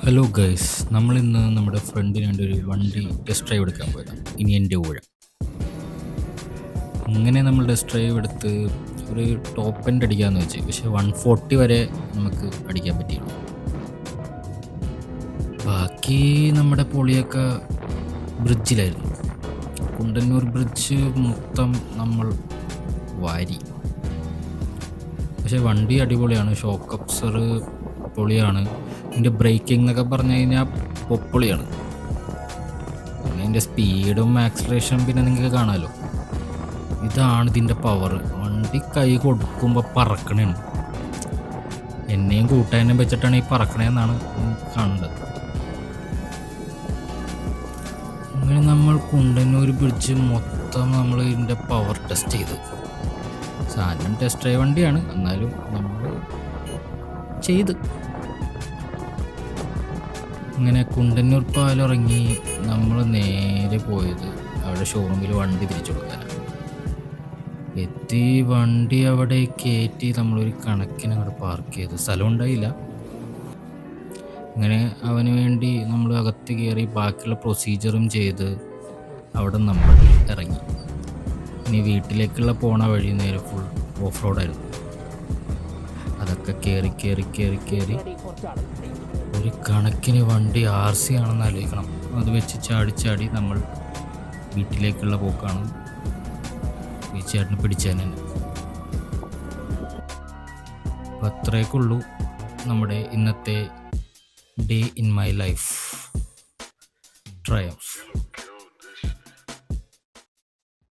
Hello guys, നമ്മളിന്ന് നമ്മുടെ ഫ്രണ്ടിന് വേണ്ടി ഒരു വണ്ടി ടെസ്റ്റ് ഡ്രൈവ് എടുക്കാൻ പോയതാണ്. ഇനി എൻ്റെ ഊഴം. അങ്ങനെ നമ്മൾ ടെസ്റ്റ് ഡ്രൈവ് എടുത്ത് ഒരു ടോപ്പ് എൻഡ് അടിക്കാമെന്ന് വെച്ച്. പക്ഷേ 140 വരെ നമുക്ക് അടിക്കാൻ പറ്റിയുള്ളൂ. ബാക്കി നമ്മുടെ പൊളിയൊക്കെ ബ്രിഡ്ജിലായിരുന്നു. കുണ്ടന്നൂർ ബ്രിഡ്ജ് മൊത്തം നമ്മൾ വാരി. പക്ഷേ വണ്ടി അടിപൊളിയാണ്, ഷോക്ക് അബ്സർ പൊളിയാണ്, ഇതിൻ്റെ ബ്രേക്കിംഗ് എന്നൊക്കെ പറഞ്ഞു കഴിഞ്ഞാൽ പൊളിയാണ്. പിന്നെ ഇതിൻ്റെ സ്പീഡും ആക്സിലറേഷനും പിന്നെ നിങ്ങൾക്ക് കാണാമല്ലോ. ഇതാണ് ഇതിൻ്റെ പവർ. വണ്ടി കൈ കൊടുക്കുമ്പോൾ പറക്കണേണ്. എന്നെയും കൂട്ടാനും വെച്ചിട്ടാണ് ഈ പറക്കണേന്നാണ് കാണേണ്ടത്. അങ്ങനെ നമ്മൾ കുണ്ടന്നൂർ ബ്രിഡ്ജ് മൊത്തം നമ്മൾ ഇതിൻ്റെ പവർ ടെസ്റ്റ് ചെയ്ത്. സാധനം ടെസ്റ്റ് ഡ്രൈവ് വണ്ടിയാണ്, എന്നാലും നമ്മൾ ചെയ്ത്. അങ്ങനെ കുണ്ടന്നൂർ പാലിറങ്ങി നമ്മൾ നേരെ പോയത് അവിടെ ഷോറൂമിൽ വണ്ടി തിരിച്ചു കൊടുക്കാനാണ്. എത്തി വണ്ടി അവിടെ കയറ്റി നമ്മളൊരു കണക്കിന് അവിടെ പാർക്ക് ചെയ്ത്. സ്ഥലം ഉണ്ടായില്ല. അങ്ങനെ അവന് വേണ്ടി നമ്മൾ അകത്ത് കയറി ബാക്കിയുള്ള പ്രൊസീജിയറും ചെയ്ത് അവിടെ നമ്മൾ ഇറങ്ങി. ഇനി വീട്ടിലേക്കുള്ള പോണ വഴി നേരെ ഫുൾ ഓഫ് റോഡായിരുന്നു. അതൊക്കെ കയറി ഒരു കണക്കിന് വണ്ടി RC ആണെന്ന് ആലോചിക്കണം. അത് വെച്ച് ചാടി നമ്മൾ വീട്ടിലേക്കുള്ള പോക്കാണ്. ഈ ചേട്ടന് പിടിച്ചാൽ തന്നെ. അപ്പം അത്രയൊക്കെയുള്ളൂ നമ്മുടെ ഇന്നത്തെ day in my life triumph.